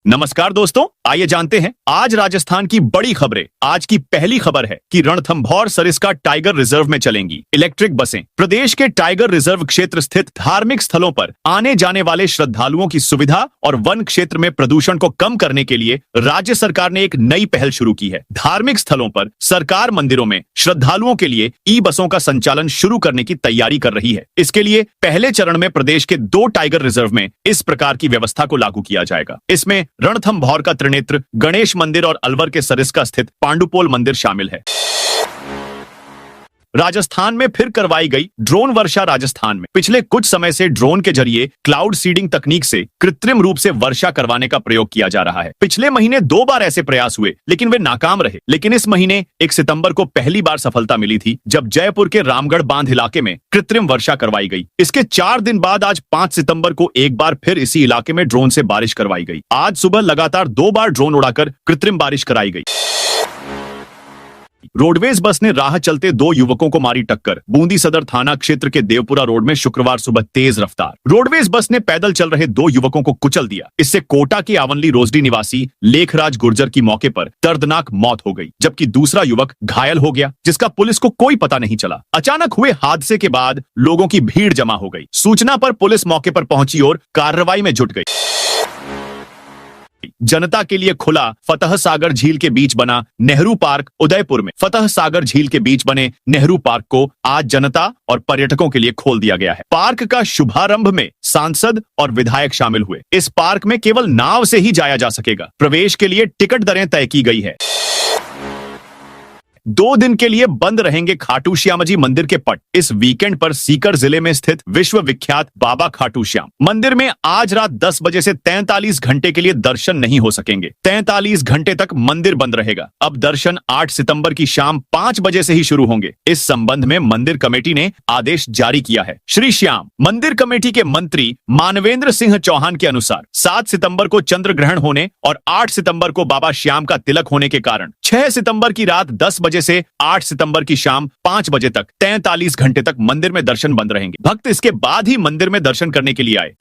नमस्कार दोस्तों, आइए जानते हैं आज राजस्थान की बड़ी खबरें। आज की पहली खबर है कि रणथंभौर सरिस्का टाइगर रिजर्व में चलेंगी इलेक्ट्रिक बसें। प्रदेश के टाइगर रिजर्व क्षेत्र स्थित धार्मिक स्थलों पर आने जाने वाले श्रद्धालुओं की सुविधा और वन क्षेत्र में प्रदूषण को कम करने के लिए राज्य सरकार ने एक नई पहल शुरू की है। धार्मिक स्थलों पर सरकार मंदिरों में श्रद्धालुओं के लिए ई बसों का संचालन शुरू करने की तैयारी कर रही है। इसके लिए पहले चरण में प्रदेश के 2 टाइगर रिजर्व में इस प्रकार की व्यवस्था को लागू किया जाएगा। इसमें रणथंभौर का त्रिनेत्र गणेश मंदिर और अलवर के सरिस्का स्थित पांडुपोल मंदिर शामिल है। राजस्थान में फिर करवाई गई ड्रोन वर्षा। राजस्थान में पिछले कुछ समय से ड्रोन के जरिए क्लाउड सीडिंग तकनीक से कृत्रिम रूप से वर्षा करवाने का प्रयोग किया जा रहा है। पिछले महीने 2 बार ऐसे प्रयास हुए, लेकिन वे नाकाम रहे। लेकिन इस महीने 1 सितंबर को पहली बार सफलता मिली थी, जब जयपुर के रामगढ़ बांध इलाके में कृत्रिम वर्षा करवाई गई। इसके 4 दिन बाद आज 5 सितंबर को एक बार फिर इसी इलाके में ड्रोन से बारिश करवाई गई। आज सुबह लगातार 2 बार ड्रोन उड़ाकर कृत्रिम बारिश कराई गई। रोडवेज बस ने राह चलते 2 युवकों को मारी टक्कर। बूंदी सदर थाना क्षेत्र के देवपुरा रोड में शुक्रवार सुबह तेज रफ्तार रोडवेज बस ने पैदल चल रहे 2 युवकों को कुचल दिया। इससे कोटा के आवनली रोजडी निवासी लेखराज गुर्जर की मौके पर दर्दनाक मौत हो गई, जबकि दूसरा युवक घायल हो गया, जिसका पुलिस को कोई पता नहीं चला। अचानक हुए हादसे के बाद लोगों की भीड़ जमा हो गई। सूचना पर पुलिस मौके पर पहुंची और कार्रवाई में जुट गई। जनता के लिए खुला फतह सागर झील के बीच बना नेहरू पार्क। उदयपुर में फतह सागर झील के बीच बने नेहरू पार्क को आज जनता और पर्यटकों के लिए खोल दिया गया है। पार्क का शुभारंभ में सांसद और विधायक शामिल हुए। इस पार्क में केवल नाव से ही जाया जा सकेगा। प्रवेश के लिए टिकट दरें तय की गई है। 2 दिन के लिए बंद रहेंगे खाटू श्याम जी मंदिर के पट। इस वीकेंड पर सीकर जिले में स्थित विश्व विख्यात बाबा खाटू श्याम मंदिर में आज रात 10 बजे से 43 घंटे के लिए दर्शन नहीं हो सकेंगे। 43 घंटे तक मंदिर बंद रहेगा। अब दर्शन 8 सितंबर की शाम 5 बजे से ही शुरू होंगे। इस संबंध में मंदिर कमेटी ने आदेश जारी किया है। श्री श्याम मंदिर कमेटी के मंत्री मानवेंद्र सिंह चौहान के अनुसार 7 सितंबर को चंद्र ग्रहण होने और 8 सितंबर को बाबा श्याम का तिलक होने के कारण 6 सितंबर की रात 10 बजे से 8 सितंबर की शाम 5 बजे तक 43 घंटे तक मंदिर में दर्शन बंद रहेंगे। भक्त इसके बाद ही मंदिर में दर्शन करने के लिए आए।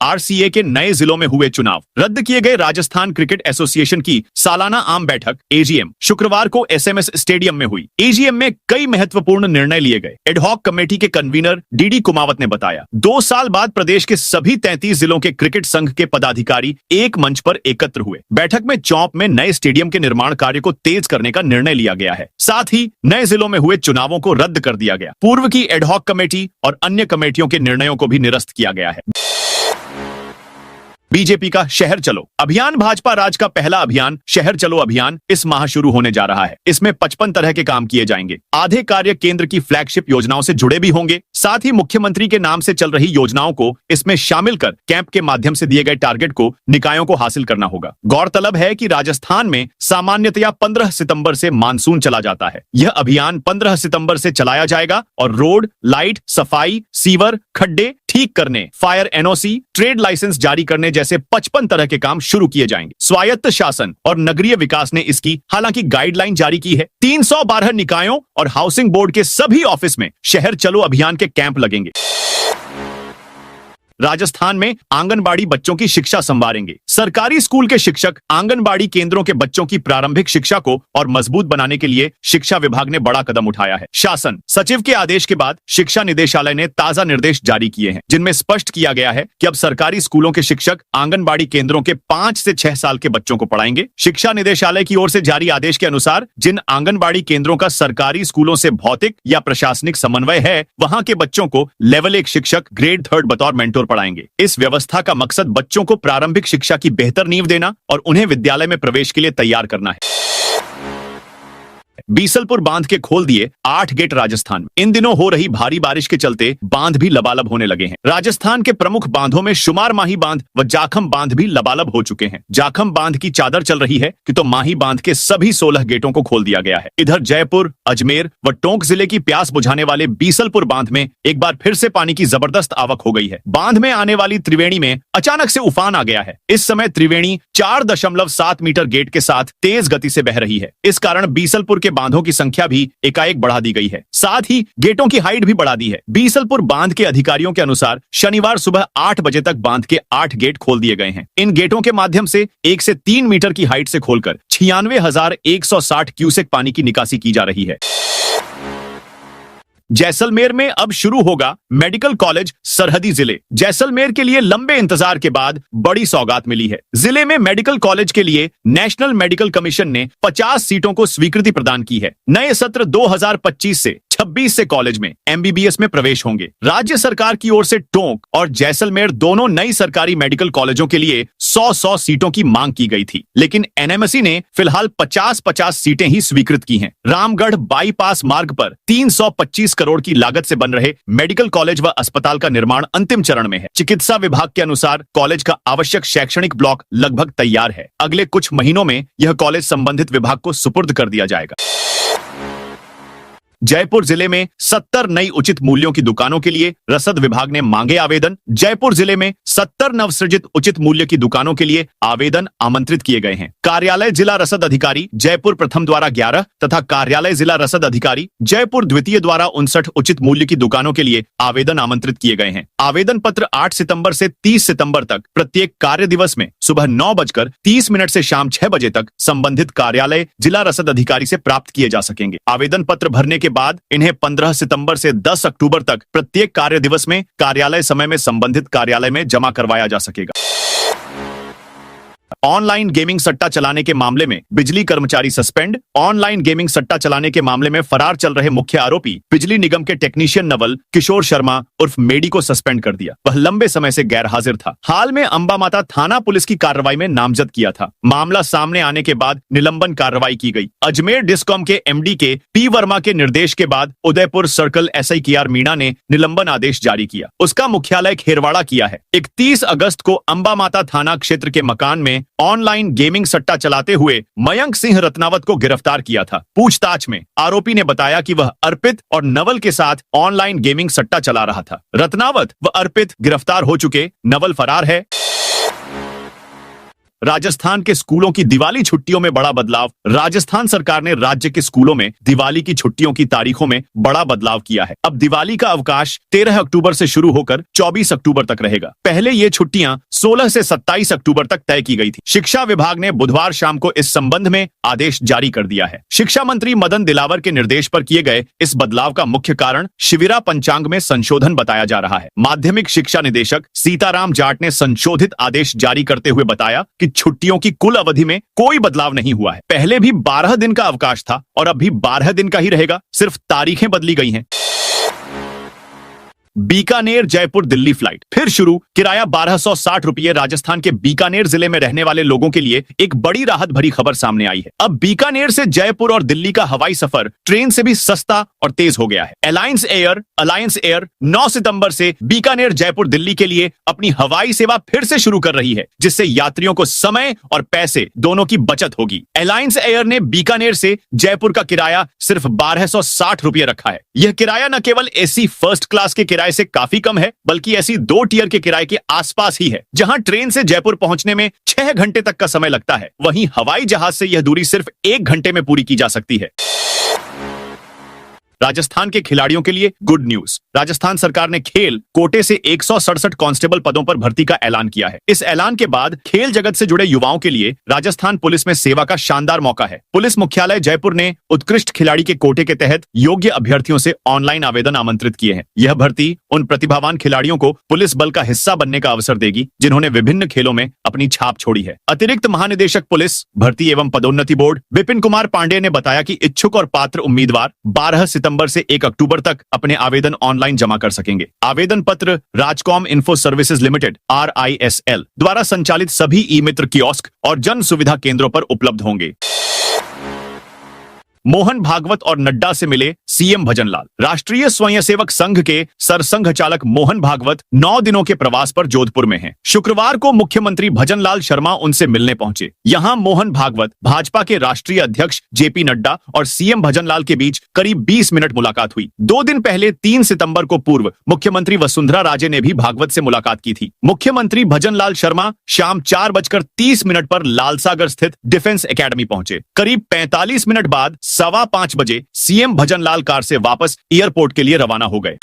आरसीए के नए जिलों में हुए चुनाव। रद्द किए गए राजस्थान क्रिकेट एसोसिएशन की सालाना आम बैठक एजीएम शुक्रवार को एसएमएस स्टेडियम में हुई। एजीएम में कई महत्वपूर्ण निर्णय लिए गए। एडहॉक कमेटी के कन्वीनर डीडी कुमावत ने बताया, 2 साल बाद प्रदेश के सभी 33 जिलों के क्रिकेट संघ के पदाधिकारी एक मंच पर एकत्र हुए। बैठक में चौंप में नए स्टेडियम के निर्माण कार्य को तेज करने का निर्णय लिया गया है। साथ ही नए जिलों में हुए चुनावों को रद्द कर दिया गया। पूर्व की एडहॉक कमेटी और अन्य कमेटियों के निर्णयों को भी निरस्त किया गया है। बीजेपी का शहर चलो अभियान। भाजपा राज का पहला अभियान शहर चलो अभियान इस माह शुरू होने जा रहा है। इसमें 55 तरह के काम किए जाएंगे। आधे कार्य केंद्र की फ्लैगशिप योजनाओं से जुड़े भी होंगे। साथ ही मुख्यमंत्री के नाम से चल रही योजनाओं को इसमें शामिल कर कैंप के माध्यम से दिए गए टारगेट को निकायों को हासिल करना होगा। गौरतलब है कि राजस्थान में सामान्यतया 15 सितंबर से मानसून चला जाता है। यह अभियान 15 सितंबर से चलाया जाएगा और रोड, लाइट, सफाई, सीवर, खड्डे ठीक करने, फायर एनओसी, ट्रेड लाइसेंस जारी करने जैसे 55 तरह के काम शुरू किए जाएंगे। स्वायत्त शासन और नगरीय विकास ने इसकी हालांकि गाइडलाइन जारी की है। 312 निकायों और हाउसिंग बोर्ड के सभी ऑफिस में शहर चलो अभियान के कैंप लगेंगे। राजस्थान में आंगनबाड़ी बच्चों की शिक्षा संवारेंगे। सरकारी स्कूल के शिक्षक आंगनबाड़ी केंद्रों के बच्चों की प्रारंभिक शिक्षा को और मजबूत बनाने के लिए शिक्षा विभाग ने बड़ा कदम उठाया है। शासन सचिव के आदेश के बाद शिक्षा निदेशालय ने ताजा निर्देश जारी किए हैं, जिनमें स्पष्ट किया गया है कि अब सरकारी स्कूलों के शिक्षक आंगनबाड़ी केंद्रों के 5 से 6 साल के बच्चों को पढ़ाएंगे। शिक्षा निदेशालय की ओर से जारी आदेश के अनुसार जिन आंगनबाड़ी केंद्रों का सरकारी स्कूलों से भौतिक या प्रशासनिक समन्वय है, वहां के बच्चों को लेवल 1 शिक्षक ग्रेड 3 बतौर मेंटोर पढ़ाएंगे। इस व्यवस्था का मकसद बच्चों को प्रारंभिक शिक्षा की बेहतर नींव देना और उन्हें विद्यालय में प्रवेश के लिए तैयार करना है। बीसलपुर बांध के खोल दिए 8 गेट राजस्थान में। इन दिनों हो रही भारी बारिश के चलते बांध भी लबालब होने लगे हैं। राजस्थान के प्रमुख बांधों में शुमार माही बांध व जाखम बांध भी लबालब हो चुके हैं। जाखम बांध की चादर चल रही है कि तो माही बांध के सभी 16 गेटों को खोल दिया गया है। इधर जयपुर, अजमेर व टोंक जिले की प्यास बुझाने वाले बीसलपुर बांध में एक बार फिर से पानी की जबरदस्त आवक हो गई है। बांध में आने वाली त्रिवेणी में अचानक से उफान आ गया है। इस समय त्रिवेणी 4.7 मीटर गेट के साथ तेज गति से बह रही है। इस कारण बीसलपुर के के बांधों की संख्या भी एकाएक बढ़ा दी गई है। साथ ही गेटों की हाइट भी बढ़ा दी है। बीसलपुर बांध के अधिकारियों के अनुसार शनिवार सुबह 8 बजे तक बांध के 8 गेट खोल दिए गए हैं। इन गेटों के माध्यम से 1 से 3 मीटर की हाइट से खोलकर 96,160 क्यूसेक पानी की निकासी की जा रही है। जैसलमेर में अब शुरू होगा मेडिकल कॉलेज। सरहदी जिले जैसलमेर के लिए लंबे इंतजार के बाद बड़ी सौगात मिली है। जिले में मेडिकल कॉलेज के लिए नेशनल मेडिकल कमीशन ने 50 सीटों को स्वीकृति प्रदान की है। नए सत्र 2025 से 26 से कॉलेज में एमबीबीएस में प्रवेश होंगे। राज्य सरकार की ओर से टोंक और जैसलमेर दोनों नई सरकारी मेडिकल कॉलेजों के लिए 100 सीटों की मांग की गई थी, लेकिन एनएमसी ने फिलहाल 50 सीटें ही स्वीकृत की हैं। रामगढ़ बाईपास मार्ग पर 325 करोड़ की लागत से बन रहे मेडिकल कॉलेज व अस्पताल का निर्माण अंतिम चरण में है। चिकित्सा विभाग के अनुसार कॉलेज का आवश्यक शैक्षणिक ब्लॉक लगभग तैयार है। अगले कुछ महीनों में यह कॉलेज संबंधित विभाग को सुपुर्द कर दिया जाएगा। जयपुर जिले में 70 नई उचित मूल्यों की दुकानों के लिए रसद विभाग ने मांगे आवेदन। जयपुर जिले में 70 नवसृजित उचित मूल्य की दुकानों के लिए आवेदन आमंत्रित किए गए हैं। कार्यालय जिला रसद अधिकारी जयपुर प्रथम द्वारा 11 तथा कार्यालय जिला रसद अधिकारी जयपुर द्वितीय द्वारा 59 उचित मूल्य की दुकानों के लिए आवेदन आमंत्रित किए गए हैं। आवेदन पत्र 8 सितंबर से 30 सितंबर तक प्रत्येक कार्य दिवस में सुबह 9:30 से शाम 6 बजे तक संबंधित कार्यालय जिला रसद अधिकारी से प्राप्त किए जा सकेंगे। आवेदन पत्र भरने के बाद इन्हें 15 सितंबर से 10 अक्टूबर तक प्रत्येक कार्य दिवस में कार्यालय समय में संबंधित कार्यालय में जमा करवाया जा सकेगा। ऑनलाइन गेमिंग सट्टा चलाने के मामले में बिजली कर्मचारी सस्पेंड। ऑनलाइन गेमिंग सट्टा चलाने के मामले में फरार चल रहे मुख्य आरोपी बिजली निगम के टेक्नीशियन नवल किशोर शर्मा उर्फ मेडी को सस्पेंड कर दिया। वह लंबे समय से गैर हाजिर था। हाल में अंबा माता थाना पुलिस की कार्रवाई में नामजद किया था। मामला सामने आने के बाद निलंबन कार्रवाई की गई। अजमेर डिस्कॉम के एमडी के पी वर्मा के निर्देश के बाद Udaipur circle SI KR Meena ने निलंबन आदेश जारी किया। उसका मुख्यालय खेरवाड़ा किया है। 31 अगस्त को अंबा माता थाना क्षेत्र के मकान में ऑनलाइन गेमिंग सट्टा चलाते हुए मयंक सिंह रत्नावत को गिरफ्तार किया था। पूछताछ में आरोपी ने बताया कि वह अर्पित और नवल के साथ ऑनलाइन गेमिंग सट्टा चला रहा था। रत्नावत व अर्पित गिरफ्तार हो चुके, नवल फरार है। राजस्थान के स्कूलों की दिवाली छुट्टियों में बड़ा बदलाव। राजस्थान सरकार ने राज्य के स्कूलों में दिवाली की छुट्टियों की तारीखों में बड़ा बदलाव किया है। अब दिवाली का अवकाश 13 अक्टूबर से शुरू होकर 24 अक्टूबर तक रहेगा। पहले ये छुट्टियां 16 से 27 अक्टूबर तक तय की गई थी। शिक्षा विभाग ने बुधवार शाम को इस संबंध में आदेश जारी कर दिया है। शिक्षा मंत्री मदन दिलावर के निर्देश पर किए गए इस बदलाव का मुख्य कारण शिविरा पंचांग में संशोधन बताया जा रहा है। माध्यमिक शिक्षा निदेशक सीताराम जाट ने संशोधित आदेश जारी करते हुए बताया कि छुट्टियों की कुल अवधि में कोई बदलाव नहीं हुआ है। पहले भी 12 दिन का अवकाश था और अब भी 12 दिन का ही रहेगा, सिर्फ तारीखें बदली गई हैं। बीकानेर जयपुर दिल्ली फ्लाइट फिर शुरू। किराया 1260 रुपये। राजस्थान के बीकानेर जिले में रहने वाले लोगों के लिए एक बड़ी राहत भरी खबर सामने आई है। अब बीकानेर से जयपुर और दिल्ली का हवाई सफर ट्रेन से भी सस्ता और तेज हो गया है। अलायंस एयर 9 सितंबर से बीकानेर जयपुर दिल्ली के लिए अपनी हवाई सेवा फिर से शुरू कर रही है, जिससे यात्रियों को समय और पैसे दोनों की बचत होगी। अलायंस एयर ने बीकानेर से जयपुर का किराया सिर्फ 1260 रुपये रखा है। यह किराया न केवल एसी फर्स्ट क्लास के किराए से काफी कम है, बल्कि ऐसी 2 टियर के किराए के आसपास ही है। जहां ट्रेन से जयपुर पहुंचने में 6 घंटे तक का समय लगता है, वहीं हवाई जहाज से यह दूरी सिर्फ 1 घंटे में पूरी की जा सकती है। राजस्थान के खिलाड़ियों के लिए गुड न्यूज। राजस्थान सरकार ने खेल कोटे से 167 कांस्टेबल पदों पर भर्ती का ऐलान किया है। इस ऐलान के बाद खेल जगत से जुड़े युवाओं के लिए राजस्थान पुलिस में सेवा का शानदार मौका है। पुलिस मुख्यालय जयपुर ने उत्कृष्ट खिलाड़ी के कोटे के तहत योग्य अभ्यर्थियों से ऑनलाइन आवेदन आमंत्रित किए हैं। यह भर्ती उन प्रतिभावान खिलाड़ियों को पुलिस बल का हिस्सा बनने का अवसर देगी, जिन्होंने विभिन्न खेलों में अपनी छाप छोड़ी है। अतिरिक्त महानिदेशक पुलिस भर्ती एवं पदोन्नति बोर्ड विपिन कुमार पांडे ने बताया कि इच्छुक और पात्र उम्मीदवार 12 सितंबर से 1 अक्टूबर तक अपने आवेदन ऑनलाइन जमा कर सकेंगे। आवेदन पत्र राजकॉम इन्फो सर्विसेज लिमिटेड RISL द्वारा संचालित सभी ई मित्र कियोस्क और जन सुविधा केंद्रों पर उपलब्ध होंगे। मोहन भागवत और नड्डा से मिले सीएम भजनलाल। राष्ट्रीय स्वयंसेवक संघ के सरसंघ चालक मोहन भागवत 9 दिनों के प्रवास पर जोधपुर में हैं। शुक्रवार को मुख्यमंत्री भजनलाल शर्मा उनसे मिलने पहुंचे। यहां मोहन भागवत, भाजपा के राष्ट्रीय अध्यक्ष JP नड्डा और सीएम भजनलाल के बीच करीब 20 मिनट मुलाकात हुई। 2 दिन पहले 3 सितंबर को पूर्व मुख्यमंत्री वसुंधरा राजे ने भी भागवत से मुलाकात की थी। मुख्यमंत्री भजनलाल शर्मा शाम 4:30 पर लालसागर स्थित डिफेंस एकेडमी पहुंचे। करीब 45 मिनट बाद 5:15 बजे सीएम भजनलाल कार से वापस एयरपोर्ट के लिए रवाना हो गए।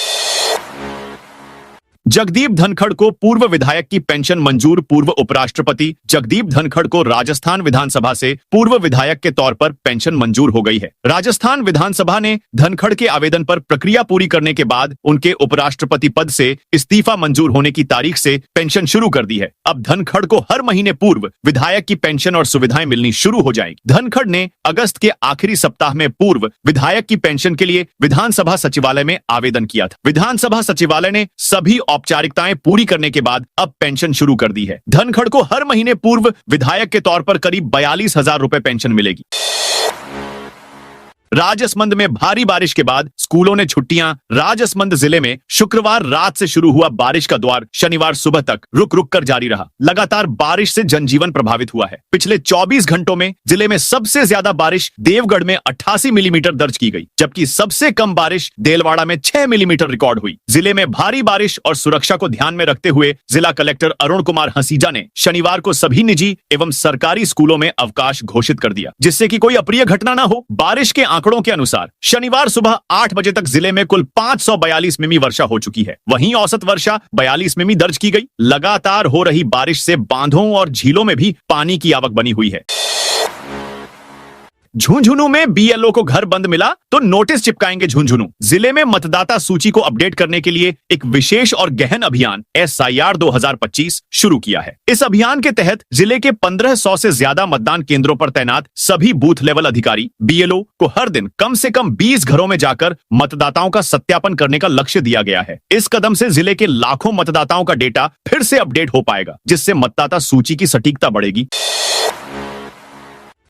जगदीप धनखड़ को पूर्व विधायक की पेंशन मंजूर। पूर्व उपराष्ट्रपति जगदीप धनखड़ को राजस्थान विधानसभा से पूर्व विधायक के तौर पर पेंशन मंजूर हो गई है। राजस्थान विधानसभा ने धनखड़ के आवेदन पर प्रक्रिया पूरी करने के बाद उनके उपराष्ट्रपति पद से इस्तीफा मंजूर होने की तारीख से पेंशन शुरू कर दी है। अब धनखड़ को हर महीने पूर्व विधायक की पेंशन और सुविधाएं मिलनी शुरू हो जाएगी। धनखड़ ने अगस्त के आखिरी सप्ताह में पूर्व विधायक की पेंशन के लिए विधानसभा सचिवालय में आवेदन किया था। विधानसभा सचिवालय ने सभी औपचारिकताएं पूरी करने के बाद अब पेंशन शुरू कर दी है। धनखड़ को हर महीने पूर्व विधायक के तौर पर करीब 42,000 रुपए पेंशन मिलेगी। राजसमंद में भारी बारिश के बाद स्कूलों ने छुट्टियां। राजसमंद जिले में शुक्रवार रात से शुरू हुआ बारिश का दौर शनिवार सुबह तक रुक रुक कर जारी रहा। लगातार बारिश से जनजीवन प्रभावित हुआ है। पिछले 24 घंटों में जिले में सबसे ज्यादा बारिश देवगढ़ में 88 मिलीमीटर दर्ज की गई, जबकि सबसे कम बारिश देलवाड़ा में 6 मिलीमीटर रिकॉर्ड हुई। जिले में भारी बारिश और सुरक्षा को ध्यान में रखते हुए जिला कलेक्टर अरुण कुमार हसीजा ने शनिवार को सभी निजी एवं सरकारी स्कूलों में अवकाश घोषित कर दिया, जिससे कि कोई अप्रिय घटना न हो। बारिश के आंकड़ों के अनुसार शनिवार सुबह 8 बजे तक जिले में कुल 542 मिमी वर्षा हो चुकी है। वहीं औसत वर्षा 42 मिमी दर्ज की गई। लगातार हो रही बारिश से बांधों और झीलों में भी पानी की आवक बनी हुई है। झुंझुनू में बीएलओ को घर बंद मिला तो नोटिस चिपकाएंगे झुंझुनू। जिले में मतदाता सूची को अपडेट करने के लिए एक विशेष और गहन अभियान SIR 2025 शुरू किया है। इस अभियान के तहत जिले के 1500 से ज्यादा मतदान केंद्रों पर तैनात सभी बूथ लेवल अधिकारी बीएलओ को हर दिन कम से कम 20 घरों में जाकर मतदाताओं का सत्यापन करने का लक्ष्य दिया गया है। इस कदम से जिले के लाखों मतदाताओं का डेटा फिर से अपडेट हो पाएगा, जिससे मतदाता सूची की सटीकता बढ़ेगी।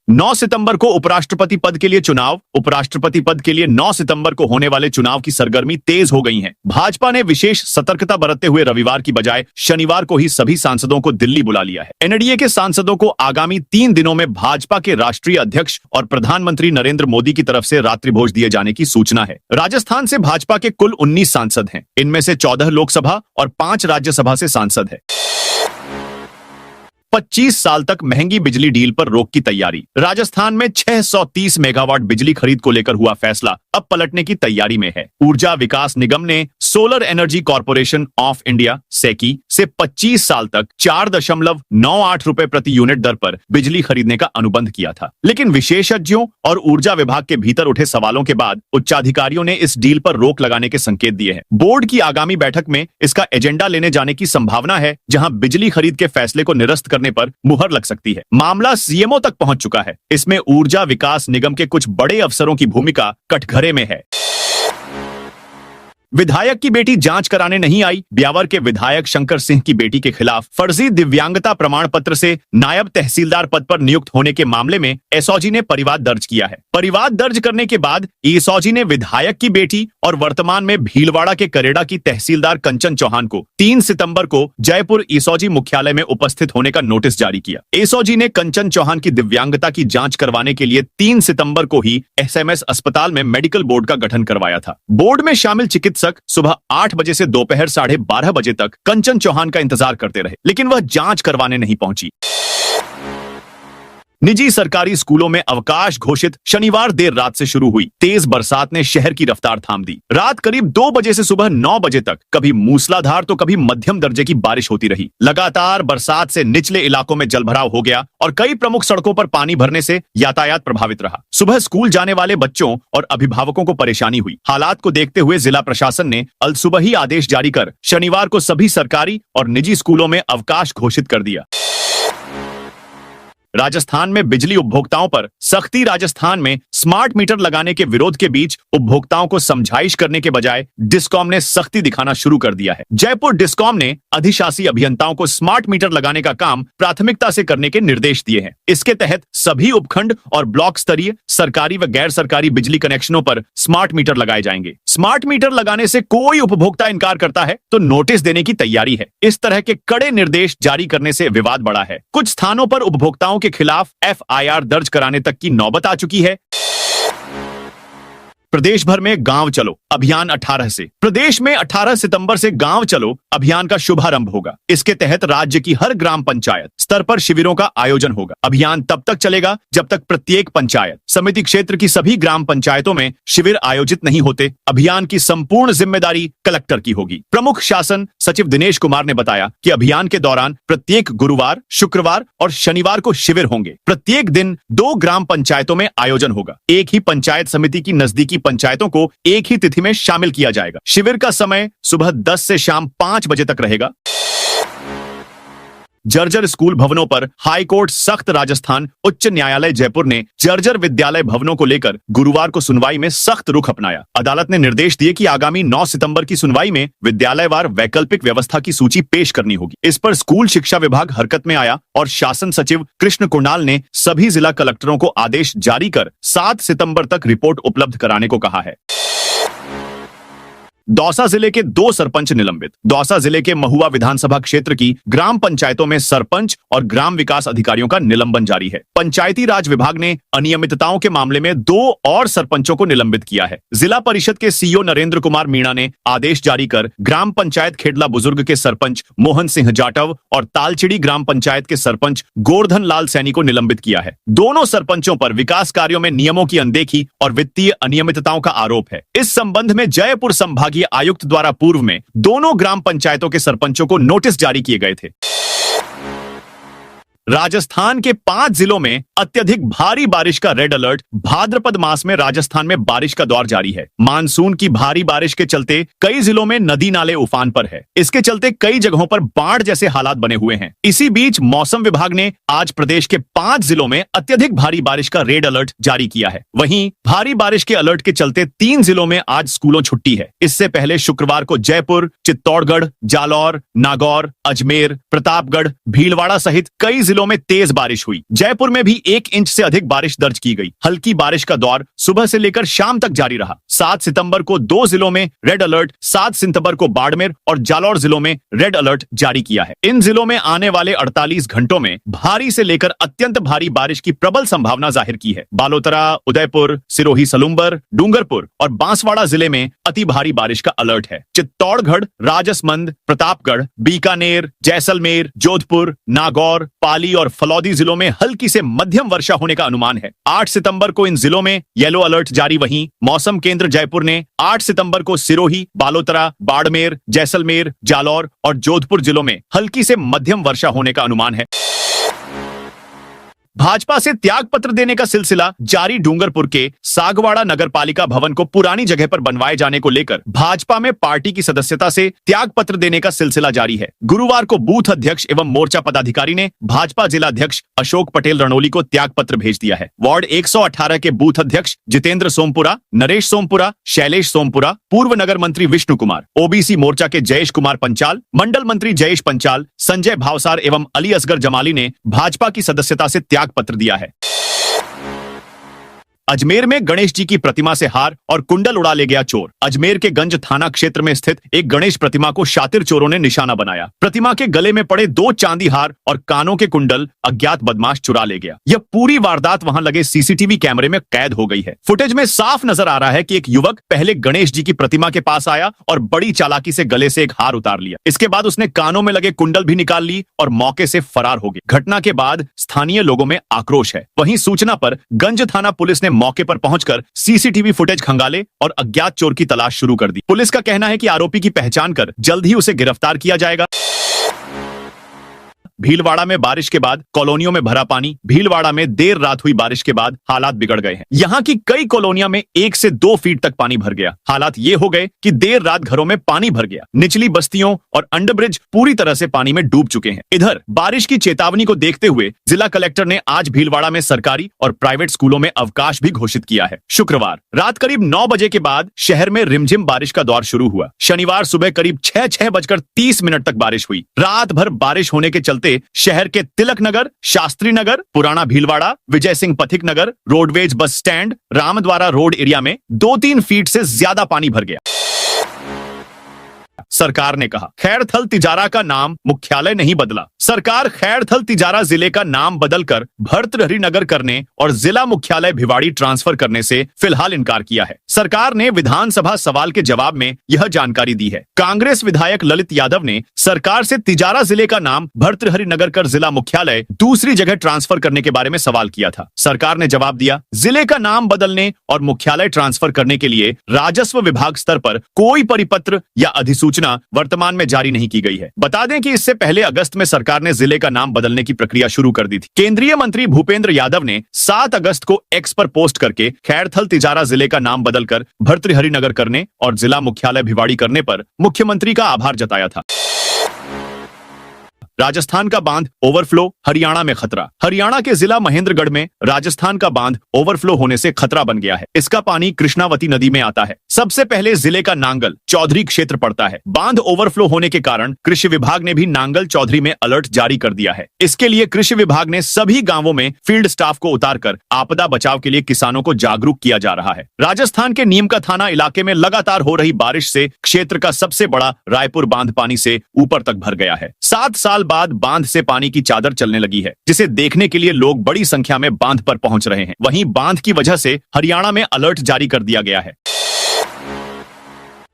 9 सितंबर को उपराष्ट्रपति पद के लिए चुनाव। उपराष्ट्रपति पद के लिए 9 सितंबर को होने वाले चुनाव की सरगर्मी तेज हो गई है। भाजपा ने विशेष सतर्कता बरतते हुए रविवार की बजाय शनिवार को ही सभी सांसदों को दिल्ली बुला लिया है। एनडीए के सांसदों को आगामी 3 दिनों में भाजपा के राष्ट्रीय अध्यक्ष और प्रधानमंत्री नरेंद्र मोदी की तरफ से रात्रि भोज दिए जाने की सूचना है। राजस्थान से भाजपा के कुल 19 सांसद हैं। इनमें से 14 लोकसभा और 5 राज्यसभा से सांसद है। 25 साल तक महंगी बिजली डील पर रोक की तैयारी। राजस्थान में 630 मेगावाट बिजली खरीद को लेकर हुआ फैसला अब पलटने की तैयारी में है। ऊर्जा विकास निगम ने solar energy corporation of India SECI से 25 साल तक 4.98 रुपए प्रति यूनिट दर पर बिजली खरीदने का अनुबंध किया था, लेकिन विशेषज्ञों और ऊर्जा विभाग के भीतर उठे सवालों के बाद उच्चाधिकारियों ने इस डील पर रोक लगाने के संकेत दिए हैं। बोर्ड की आगामी बैठक में इसका एजेंडा लेने जाने की संभावना है, जहां बिजली खरीद के फैसले को निरस्त करने पर मुहर लग सकती है। मामला सीएमओ तक पहुंच चुका है। इसमें ऊर्जा विकास निगम के कुछ बड़े अफसरों की भूमिका कटघरे में है। विधायक की बेटी जांच कराने नहीं आई। ब्यावर के विधायक शंकर सिंह की बेटी के खिलाफ फर्जी दिव्यांगता प्रमाण पत्र से नायब तहसीलदार पद पर नियुक्त होने के मामले में एसओजी ने परिवाद दर्ज किया है। परिवाद दर्ज करने के बाद एसओजी ने विधायक की बेटी और वर्तमान में भीलवाड़ा के करेड़ा की तहसीलदार कंचन चौहान को 3 सितंबर को जयपुर एसओजी मुख्यालय में उपस्थित होने का नोटिस जारी किया। एसओजी ने कंचन चौहान की दिव्यांगता की जांच करवाने के लिए 3 सितंबर को ही एसएमएस अस्पताल में मेडिकल बोर्ड का गठन करवाया था। बोर्ड में शामिल चिकित्सक सुबह 8 बजे से दोपहर 12:30 बजे तक कंचन चौहान का इंतजार करते रहे, लेकिन वह जांच करवाने नहीं पहुंची। निजी सरकारी स्कूलों में अवकाश घोषित। शनिवार देर रात से शुरू हुई तेज बरसात ने शहर की रफ्तार थाम दी। रात करीब 2 बजे से सुबह 9 बजे तक कभी मूसलाधार तो कभी मध्यम दर्जे की बारिश होती रही। लगातार बरसात से निचले इलाकों में जलभराव हो गया और कई प्रमुख सड़कों पर पानी भरने से यातायात प्रभावित रहा। सुबह स्कूल जाने वाले बच्चों और अभिभावकों को परेशानी हुई। हालात को देखते हुए जिला प्रशासन ने अलसुबह ही आदेश जारी कर शनिवार को सभी सरकारी और निजी स्कूलों में अवकाश घोषित कर दिया। राजस्थान में बिजली उपभोक्ताओं पर सख्ती। राजस्थान में स्मार्ट मीटर लगाने के विरोध के बीच उपभोक्ताओं को समझाइश करने के बजाय डिस्कॉम ने सख्ती दिखाना शुरू कर दिया है। जयपुर डिस्कॉम ने अधिशासी अभियंताओं को स्मार्ट मीटर लगाने का काम प्राथमिकता से करने के निर्देश दिए हैं। इसके तहत सभी उपखंड और ब्लॉक स्तरीय सरकारी व गैर सरकारी बिजली कनेक्शनों पर स्मार्ट मीटर लगाए जाएंगे। स्मार्ट मीटर लगाने से कोई उपभोक्ता इनकार करता है तो नोटिस देने की तैयारी है। इस तरह के कड़े निर्देश जारी करने से विवाद बढ़ा है। कुछ स्थानों पर उपभोक्ताओं के खिलाफ एफआईआर दर्ज कराने तक की नौबत आ चुकी है। प्रदेश भर में गांव चलो अभियान 18 से। प्रदेश में 18 सितंबर से गांव चलो अभियान का शुभारंभ होगा। इसके तहत राज्य की हर ग्राम पंचायत स्तर पर शिविरों का आयोजन होगा। अभियान तब तक चलेगा जब तक प्रत्येक पंचायत समिति क्षेत्र की सभी ग्राम पंचायतों में शिविर आयोजित नहीं होते। अभियान की संपूर्ण जिम्मेदारी कलेक्टर की होगी। प्रमुख शासन सचिव दिनेश कुमार ने बताया कि अभियान के दौरान प्रत्येक गुरुवार, शुक्रवार और शनिवार को शिविर होंगे। प्रत्येक दिन 2 ग्राम पंचायतों में आयोजन होगा। एक ही पंचायत समिति की नजदीकी पंचायतों को एक ही तिथि में शामिल किया जाएगा। शिविर का समय सुबह 10 से शाम 5 बजे तक रहेगा। जर्जर स्कूल भवनों पर हाईकोर्ट सख्त। राजस्थान उच्च न्यायालय जयपुर ने जर्जर विद्यालय भवनों को लेकर गुरुवार को सुनवाई में सख्त रुख अपनाया। अदालत ने निर्देश दिए कि आगामी 9 सितंबर की सुनवाई में विद्यालयवार वैकल्पिक व्यवस्था की सूची पेश करनी होगी। इस पर स्कूल शिक्षा विभाग हरकत में आया और शासन सचिव कृष्ण कुणाल ने सभी जिला कलेक्टरों को आदेश जारी कर 7 सितंबर तक रिपोर्ट उपलब्ध कराने को कहा है। दौसा जिले के 2 सरपंच निलंबित। दौसा जिले के महुआ विधानसभा क्षेत्र की ग्राम पंचायतों में सरपंच और ग्राम विकास अधिकारियों का निलंबन जारी है। पंचायती राज विभाग ने अनियमितताओं के मामले में 2 और सरपंचों को निलंबित किया है। जिला परिषद के सीईओ नरेंद्र कुमार मीणा ने आदेश जारी कर ग्राम पंचायत खेडला बुजुर्ग के सरपंच मोहन सिंह जाटव और तालचिड़ी ग्राम पंचायत के सरपंच गोवर्धन लाल सैनी को निलंबित किया है। दोनों सरपंचों पर विकास कार्यों में नियमों की अनदेखी और वित्तीय अनियमितताओं का आरोप है। इस संबंध में जयपुर संभागीय आयुक्त द्वारा पूर्व में दोनों ग्राम पंचायतों के सरपंचों को नोटिस जारी किए गए थे। राजस्थान के 5 जिलों में अत्यधिक भारी बारिश का रेड अलर्ट। भाद्रपद मास में राजस्थान में बारिश का दौर जारी है। मानसून की भारी बारिश के चलते कई जिलों में नदी नाले उफान पर है। इसके चलते कई जगहों पर बाढ़ जैसे हालात बने हुए हैं। इसी बीच मौसम विभाग ने आज प्रदेश के 5 जिलों में अत्यधिक भारी बारिश का रेड अलर्ट जारी किया है। वहीं भारी बारिश के अलर्ट के चलते 3 जिलों में आज स्कूलों छुट्टी है। इससे पहले शुक्रवार को जयपुर, चित्तौड़गढ़, जालौर, नागौर, अजमेर, प्रतापगढ़, भीलवाड़ा सहित कई जिलों में तेज बारिश हुई। जयपुर में भी 1 इंच से अधिक बारिश दर्ज की गई। हल्की बारिश का दौर सुबह से लेकर शाम तक जारी रहा। 7 सितंबर को 2 जिलों में रेड अलर्ट, 7 सितंबर को बाड़मेर और जालौर जिलों में रेड अलर्ट जारी किया है। इन जिलों में आने वाले 48 घंटों में भारी से लेकर अत्यंत भारी बारिश की प्रबल संभावना जाहिर की है। बालोतरा, उदयपुर, सिरोही सलूम्बर, डूंगरपुर और बांसवाड़ा जिले में अति भारी बारिश का अलर्ट है। चित्तौड़गढ़, राजसमंद, प्रतापगढ़, बीकानेर, जैसलमेर, जोधपुर, नागौर, पाली और फलौदी जिलों में हल्की से मध्यम वर्षा होने का अनुमान है। 8 सितंबर को इन जिलों में येलो अलर्ट जारी। वहीं मौसम केंद्र जयपुर ने 8 सितंबर को सिरोही, बालोतरा, बाड़मेर, जैसलमेर, जालौर और जोधपुर जिलों में हल्की से मध्यम वर्षा होने का अनुमान है। भाजपा से त्याग पत्र देने का सिलसिला जारी। डूंगरपुर के सागवाड़ा नगर पालिका भवन को पुरानी जगह पर बनवाए जाने को लेकर भाजपा में पार्टी की सदस्यता से त्याग पत्र देने का सिलसिला जारी है। गुरुवार को बूथ अध्यक्ष एवं मोर्चा पदाधिकारी ने भाजपा जिला अध्यक्ष अशोक पटेल रणोली को त्याग पत्र भेज दिया है। वार्ड 118 के बूथ अध्यक्ष जितेंद्र सोमपुरा, नरेश सोमपुरा, शैलेश सोमपुरा, पूर्व नगर मंत्री विष्णु कुमार, ओबीसी मोर्चा के जयेश कुमार पंचाल, मंडल मंत्री जयेश पंचाल, संजय भावसार एवं अली असगर जमाली ने भाजपा की सदस्यता से त्याग पत्र दिया है। अजमेर में गणेश जी की प्रतिमा से हार और कुंडल उड़ा ले गया चोर। अजमेर के गंज थाना क्षेत्र में स्थित एक गणेश प्रतिमा को शातिर चोरों ने निशाना बनाया। प्रतिमा के गले में पड़े 2 चांदी हार और कानों के कुंडल अज्ञात बदमाश चुरा ले गया। यह पूरी वारदात वहां लगे सीसीटीवी कैमरे में कैद हो गई है। फुटेज में साफ नजर आ रहा है कि एक युवक पहले गणेश जी की प्रतिमा के पास आया और बड़ी चालाकी से गले से एक हार उतार लिया। इसके बाद उसने कानों में लगे कुंडल भी निकाल ली और मौके से फरार हो गया। घटना के बाद स्थानीय लोगों में आक्रोश है। वहीं सूचना पर गंज थाना पुलिस ने मौके पर पहुंचकर सीसीटीवी फुटेज खंगाले और अज्ञात चोर की तलाश शुरू कर दी। पुलिस का कहना है कि आरोपी की पहचान कर जल्द ही उसे गिरफ्तार किया जाएगा। भीलवाड़ा में बारिश के बाद कॉलोनियों में भरा पानी। भीलवाड़ा में देर रात हुई बारिश के बाद हालात बिगड़ गए हैं। यहाँ की कई कॉलोनियों में 1 से 2 फीट तक पानी भर गया। हालात ये हो गए कि देर रात घरों में पानी भर गया। निचली बस्तियों और अंडरब्रिज पूरी तरह से पानी में डूब चुके हैं। इधर बारिश की चेतावनी को देखते हुए जिला कलेक्टर ने आज भीलवाड़ा में सरकारी और प्राइवेट स्कूलों में अवकाश भी घोषित किया है। शुक्रवार रात करीब 9 बजे के बाद शहर में रिमझिम बारिश का दौर शुरू हुआ। शनिवार सुबह करीब 6:30 तक बारिश हुई। रात भर बारिश होने के चलते शहर के तिलक नगर, शास्त्री नगर, पुराना Bhilwara, Vijay Singh Pathik Nagar, roadways bus stand, Ramdwara road area में 2-3 फीट से ज्यादा पानी भर गया। सरकार ने कहा। खैरथल तिजारा का नाम मुख्यालय नहीं बदला। सरकार खैरथल तिजारा जिले का नाम बदलकर भर्तृहरि नगर करने और जिला मुख्यालय भिवाड़ी ट्रांसफर करने से फिलहाल इनकार किया है। सरकार ने विधानसभा सवाल के जवाब में यह जानकारी दी है। कांग्रेस विधायक ललित यादव ने सरकार से तिजारा जिले का नाम भर्तृहरि नगर कर जिला मुख्यालय दूसरी जगह ट्रांसफर करने के बारे में सवाल किया था। सरकार ने जवाब दिया, जिले का नाम बदलने और मुख्यालय ट्रांसफर करने के लिए राजस्व विभाग स्तर पर कोई परिपत्र या अधिसूचना वर्तमान में जारी नहीं की गई है। बता दें कि इससे पहले अगस्त में सरकार ने जिले का नाम बदलने की प्रक्रिया शुरू कर दी थी। केंद्रीय मंत्री भूपेंद्र यादव ने 7 अगस्त को एक्स पर पोस्ट करके खैरथल तिजारा जिले का नाम बदलकर भर्तृहरि नगर करने और जिला मुख्यालय भिवाड़ी करने पर मुख्यमंत्री का आभार जताया था। राजस्थान का बांध ओवरफ्लो, हरियाणा में खतरा। हरियाणा के जिला महेंद्रगढ़ में राजस्थान का बांध ओवरफ्लो होने से खतरा बन गया है। इसका पानी कृष्णावती नदी में आता है। सबसे पहले जिले का नांगल चौधरी क्षेत्र पड़ता है। बांध ओवरफ्लो होने के कारण कृषि विभाग ने भी नांगल चौधरी में अलर्ट जारी कर दिया है। इसके लिए कृषि विभाग ने सभी गांवों में फील्ड स्टाफ को उतारकर आपदा बचाव के लिए किसानों को जागरूक किया जा रहा है। राजस्थान के नीमका थाना इलाके में लगातार हो रही बारिश से क्षेत्र का सबसे बड़ा रायपुर बांध पानी से ऊपर तक भर गया है। 7 साल बाद बांध से पानी की चादर चलने लगी है, जिसे देखने के लिए लोग बड़ी संख्या में बांध पर पहुंच रहे हैं। वहीं बांध की वजह से हरियाणा में अलर्ट जारी कर दिया गया है।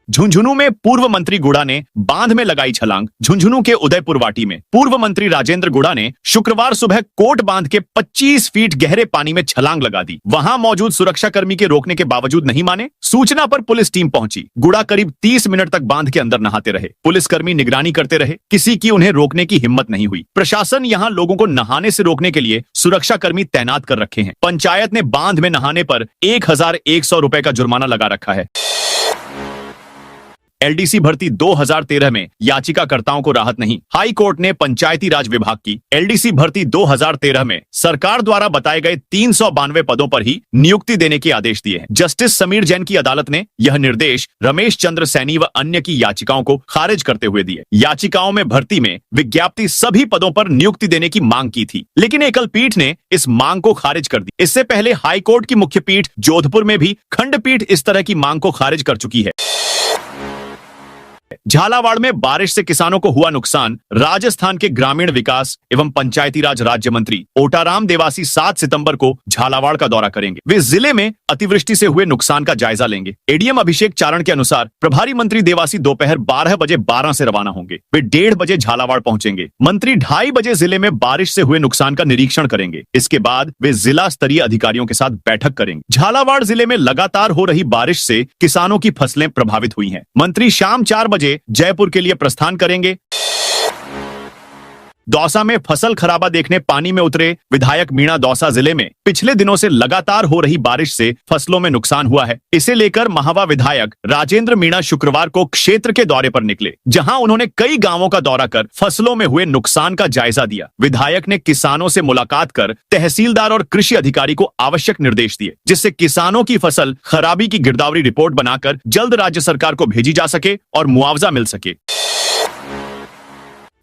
झुंझुनू में पूर्व मंत्री गुड़ा ने बांध में लगाई छलांग। झुंझुनू के उदयपुर वाटी में पूर्व मंत्री राजेंद्र गुड़ा ने शुक्रवार सुबह कोट बांध के 25 फीट गहरे पानी में छलांग लगा दी। वहां मौजूद सुरक्षाकर्मी के रोकने के बावजूद नहीं माने। सूचना पर पुलिस टीम पहुंची। गुड़ा करीब 30 मिनट तक बांध के अंदर नहाते रहे। पुलिसकर्मी निगरानी करते रहे। किसी की उन्हें रोकने की हिम्मत नहीं हुई। प्रशासन यहां लोगों को नहाने से रोकने के लिए सुरक्षाकर्मी तैनात कर रखे हैं। पंचायत ने बांध में नहाने पर 1100 रुपए का जुर्माना लगा रखा है। एलडीसी भर्ती 2013 में याचिकाकर्ताओं को राहत नहीं। हाई कोर्ट ने पंचायती राज विभाग की एलडीसी भर्ती 2013 में सरकार द्वारा बताए गए 392 पदों पर ही नियुक्ति देने के आदेश दिए हैं। जस्टिस समीर जैन की अदालत ने यह निर्देश रमेश चंद्र सैनी व अन्य की याचिकाओं को खारिज करते हुए दिए। याचिकाओं में भर्ती में विज्ञप्ति सभी पदों पर नियुक्ति देने की मांग की थी, लेकिन एकल पीठ ने इस मांग को खारिज कर दी। इससे पहले हाईकोर्ट की मुख्य पीठ जोधपुर में भी खंडपीठ इस तरह की मांग को खारिज कर चुकी है। झालावाड़ में बारिश से किसानों को हुआ नुकसान। राजस्थान के ग्रामीण विकास एवं पंचायती राज राज्य मंत्री ओटाराम देवासी 7 सितंबर को झालावाड़ का दौरा करेंगे। वे जिले में अतिवृष्टि से हुए नुकसान का जायजा लेंगे। एडीएम अभिषेक चारण के अनुसार प्रभारी मंत्री देवासी दोपहर 12 बजे 12 से रवाना होंगे। वे 1:30 बजे झालावाड़ पहुंचेंगे। मंत्री 2:30 बजे जिले में बारिश से हुए नुकसान का निरीक्षण करेंगे। इसके बाद वे जिला स्तरीय अधिकारियों के साथ बैठक करेंगे। झालावाड़ जिले में लगातार हो रही बारिश से किसानों की फसलें प्रभावित हुई हैं। मंत्री शाम 4 बजे जयपुर के लिए प्रस्थान करेंगे। दौसा में फसल खराबा देखने पानी में उतरे विधायक मीणा। दौसा जिले में पिछले दिनों से लगातार हो रही बारिश से फसलों में नुकसान हुआ है। इसे लेकर महावा विधायक राजेंद्र मीणा शुक्रवार को क्षेत्र के दौरे पर निकले, जहां उन्होंने कई गांवों का दौरा कर फसलों में हुए नुकसान का जायजा दिया। विधायक ने किसानों से मुलाकात कर तहसीलदार और कृषि अधिकारी को आवश्यक निर्देश दिए, जिससे किसानों की फसल खराबी की गिरदावरी रिपोर्ट बनाकर जल्द राज्य सरकार को भेजी जा सके और मुआवजा मिल सके।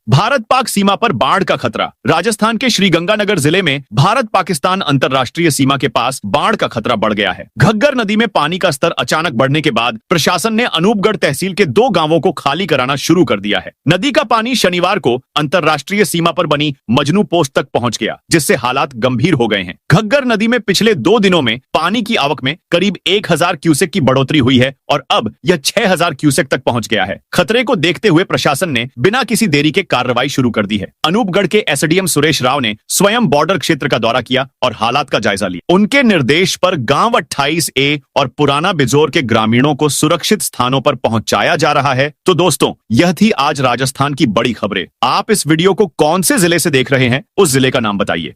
भारत पाक सीमा पर बाढ़ का खतरा। राजस्थान के श्रीगंगानगर जिले में भारत पाकिस्तान अंतर्राष्ट्रीय सीमा के पास बाढ़ का खतरा बढ़ गया है। घग्गर नदी में पानी का स्तर अचानक बढ़ने के बाद प्रशासन ने अनूपगढ़ तहसील के 2 गांवों को खाली कराना शुरू कर दिया है। नदी का पानी शनिवार को अंतर्राष्ट्रीय सीमा पर बनी मजनू पोस्ट तक पहुंच गया, जिससे हालात गंभीर हो गए हैं। घग्गर नदी में पिछले 2 दिनों में पानी की आवक में करीब 1000 क्यूसेक की बढ़ोतरी हुई है और अब यह 6000 क्यूसेक तक पहुंच गया है। खतरे को देखते हुए प्रशासन ने बिना किसी देरी के कार्रवाई शुरू कर दी है। अनूपगढ़ के एसडीएम सुरेश राव ने स्वयं बॉर्डर क्षेत्र का दौरा किया और हालात का जायजा लिया। उनके निर्देश पर गांव 28A और पुराना बिजोर के ग्रामीणों को सुरक्षित स्थानों पर पहुंचाया जा रहा है। तो दोस्तों, यह थी आज राजस्थान की बड़ी खबरें। आप इस वीडियो को कौन से जिले से देख रहे हैं, उस जिले का नाम बताइए।